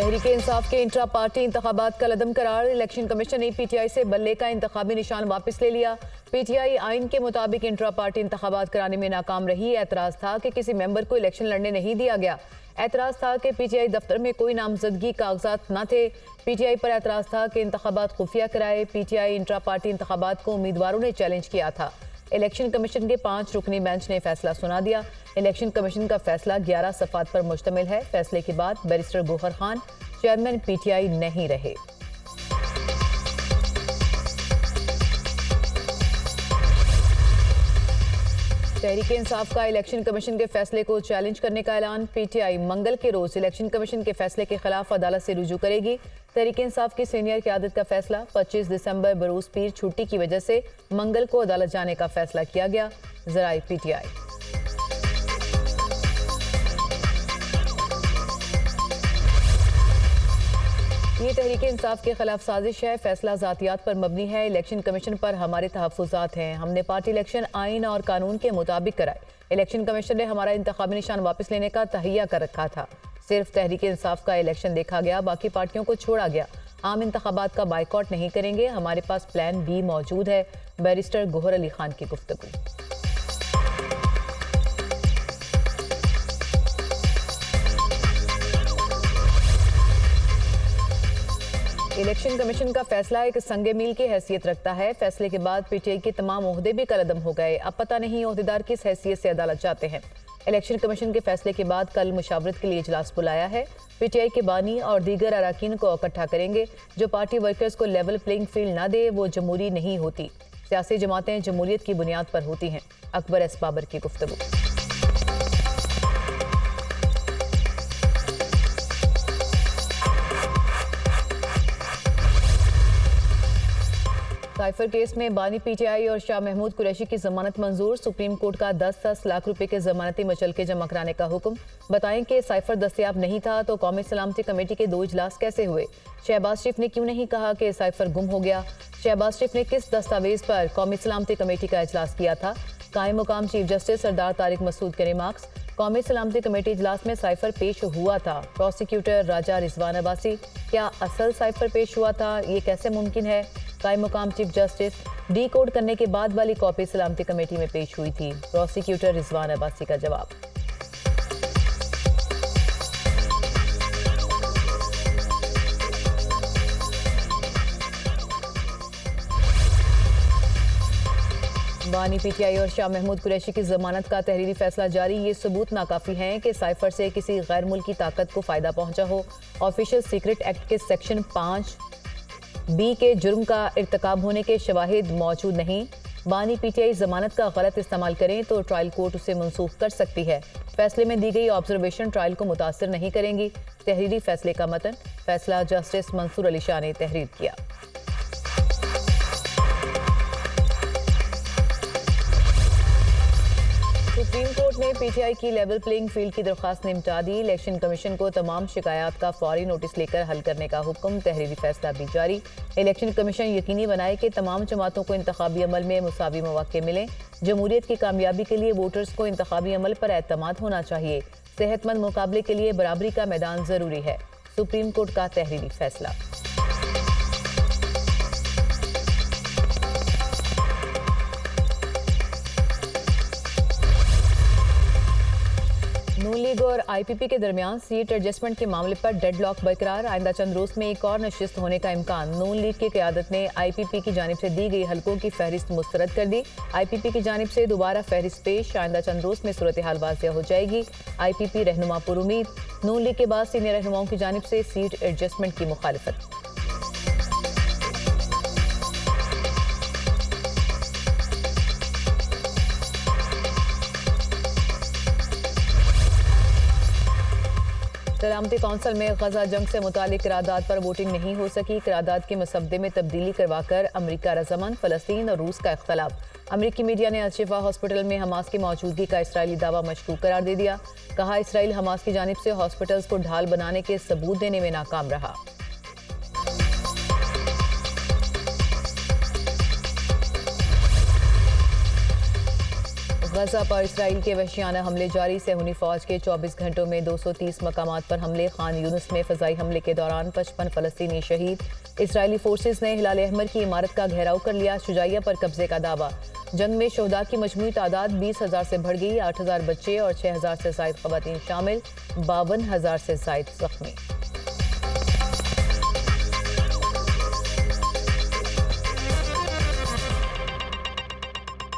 तहरीक इंसाफ के intra party इंतखाबात का लदम करार। इलेक्शन कमीशन ने पीटीआई से बल्ले का इंतखाबी निशान वापस ले लिया। पीटीआई आइन के मुताबिक इंट्रा पार्टी इंतखाबात कराने में नाकाम रही। एतराज था कि किसी मेंबर को इलेक्शन लड़ने नहीं दिया गया। एतराज था कि पीटीआई दफ्तर में कोई नामजदगी कागजात न थे। पीटीआई पर एतराज था कि इंतखाबात खुफिया कराए। पीटीआई इंट्रा पार्टी इंतखाबात को उम्मीदवारों ने चैलेंज किया था। इलेक्शन कमीशन के 5 रुकनी बेंच ने फैसला सुना दिया। इलेक्शन कमीशन का फैसला 11 सफ़ात पर मुश्तमिल है। फैसले के बाद बैरिस्टर गौहर खान चेयरमैन पीटीआई नहीं रहे। तहरीक इंसाफ का इलेक्शन कमीशन के फैसले को चैलेंज करने का ऐलान। पीटीआई मंगल के रोज इलेक्शन कमीशन के फैसले के खिलाफ अदालत से रुजू करेगी। तहरीक इंसाफ की सीनियर क़यादत का फैसला 25 दिसंबर बरोज पीर छुट्टी की वजह से मंगल को अदालत जाने का फैसला किया गया। ज़राए पीटीआई। ये तहरीक इंसाफ के खिलाफ साजिश है। फैसला ज़ातियात पर मबनी है। इलेक्शन कमीशन पर हमारे तहफ़्फ़ुज़ात हैं। हमने पार्टी इलेक्शन आइन और कानून के मुताबिक कराए। इलेक्शन कमीशन ने हमारा इंतखाबी निशान वापस लेने का तहैया कर रखा था। सिर्फ तहरीक इंसाफ का इलेक्शन देखा गया, बाकी पार्टियों को छोड़ा गया। आम इंतखाबात का बाइकॉट नहीं करेंगे। हमारे पास प्लान बी मौजूद है। बैरिस्टर गौहर अली खान की गुफ्तगू। इलेक्शन कमीशन का फैसला एक संगे मील की हैसियत रखता है। फैसले के बाद पीटीआई के तमाम ओहदे भी कलअदम हो गए। अब पता नहीं ओहदेदार किस हैसियत से अदालत जाते हैं। इलेक्शन कमीशन के फैसले के बाद कल मुशावरत के लिए इजलास बुलाया है। पीटीआई के बानी और दीगर अरकान को इकट्ठा करेंगे। जो पार्टी वर्कर्स को लेवल प्लेइंग फील्ड न दे वो जमहूरी नहीं होती। सियासी जमातें जमहूरियत की बुनियाद पर होती हैं। अकबर एस बाबर की गुफ्तगू। साइफर केस में बानी पीटीआई और शाह महमूद कुरैशी की जमानत मंजूर। सुप्रीम कोर्ट का 10-10 लाख रुपए के जमानती मचलके जमा कराने का हुक्म। बताएं कि साइफर दस्तयाब नहीं था तो कौमी सलामती कमेटी के 2 इजलास कैसे हुए। शहबाज शरीफ ने क्यों नहीं कहा कि साइफर गुम हो गया। शहबाज शरीफ ने किस दस्तावेज पर कौमी सलामती कमेटी का इजलास किया था। कायम मुकाम चीफ जस्टिस सरदार तारिक मसूद के रिमार्क्स। कौमी सलामती कमेटी इजलास में साइफर पेश हुआ था। प्रोसिक्यूटर राजा रिजवान अब्बासी। क्या असल साइफर पेश हुआ था, ये कैसे मुमकिन है। कायम मुकाम चीफ जस्टिस। डी कोड करने के बाद वाली कॉपी सलामती कमेटी में पेश हुई थी। प्रोसिक्यूटर रिजवान अब्बासी का जवाब। बानी पीटीआई और शाह महमूद कुरैशी की जमानत का तहरीरी फैसला जारी। ये सबूत नाकाफी हैं कि साइफर से किसी गैर मुल्की ताकत को फायदा पहुंचा हो। ऑफिशियल सीक्रेट एक्ट के सेक्शन 5B के जुर्म का इर्तिकाब होने के शवाहिद मौजूद नहीं। बानी पीटीआई जमानत का गलत इस्तेमाल करें तो ट्रायल कोर्ट उसे मनसूख कर सकती है। फैसले में दी गई ऑब्जर्वेशन ट्रायल को मुतासर नहीं करेंगी। तहरीरी फैसले का मतन। फैसला जस्टिस मंसूर अली शाह ने तहरीर किया। सुप्रीम कोर्ट ने पीटीआई की लेवल प्लेइंग फील्ड की दरख्वास्त निपटा दी। इलेक्शन कमीशन को तमाम शिकायत का फौरी नोटिस लेकर हल करने का हुक्म। तहरीरी फैसला भी जारी। इलेक्शन कमीशन यकीनी बनाए कि तमाम जमातों को इंतखाबी अमल में मुसावी मौके मिलें। जमहूरियत की कामयाबी के लिए वोटर्स को इंतखाबी अमल पर एतमाद होना चाहिए। सेहतमंद मुकाबले के लिए बराबरी का मैदान जरूरी है। सुप्रीम कोर्ट का तहरीरी फैसला। नून लीग और आईपीपी के दरमियान सीट एडजस्टमेंट के मामले पर डेडलॉक बरकरार। आइंदा चंद रोज में एक और नशिस्त होने का इम्कान। नून लीग की क़यादत ने आईपीपी की जानिब से दी गई हलकों की फहरिस्त मुस्तरद कर दी। आईपीपी की जानिब से दोबारा फहरिस्त पेश। आइंदा चंद रोज में सूरत हाल वाज़िया हो जाएगी। आईपीपी रहनुमा पर उम्मीद। नून लीग के बाद सीनियर रहनुमाओं की जानिब से सीट एडजस्टमेंट की मुखालिफत। सलामती कौंसिल में गजा जंग से मुतालिक करारदाद पर वोटिंग नहीं हो सकी। करारदाद के मसवदे में तब्दीली करवाकर अमरीका रजामंद। फलस्तीन और रूस का इख्तलाफ। अमरीकी मीडिया ने अल-शिफा हॉस्पिटल में हमास की मौजूदगी का इसराइली दावा मशकूक करार दे दिया। कहा इसराइल हमास की जानिब से हॉस्पिटल्स को ढाल बनाने के सबूत देने में नाकाम रहा। गजा पर इसराइल के वहशियाना हमले जारी। सहूनी फौज के 24 घंटों में 230 मकामात पर हमले। खान यूनुस में फजाई हमले के दौरान 55 फलस्तीनी शहीद। इसराइली फोर्सेस ने हिलाल अहमर की इमारत का घेराव कर लिया। शुजाइया पर कब्जे का दावा। जंग में शोहदा की मजमूई तादाद 20,000 से बढ़ गई। 8,000 बच्चे और 6,000 से ज्यादा खवातीन शामिल। 52,000 से ज्यादा जख्मी।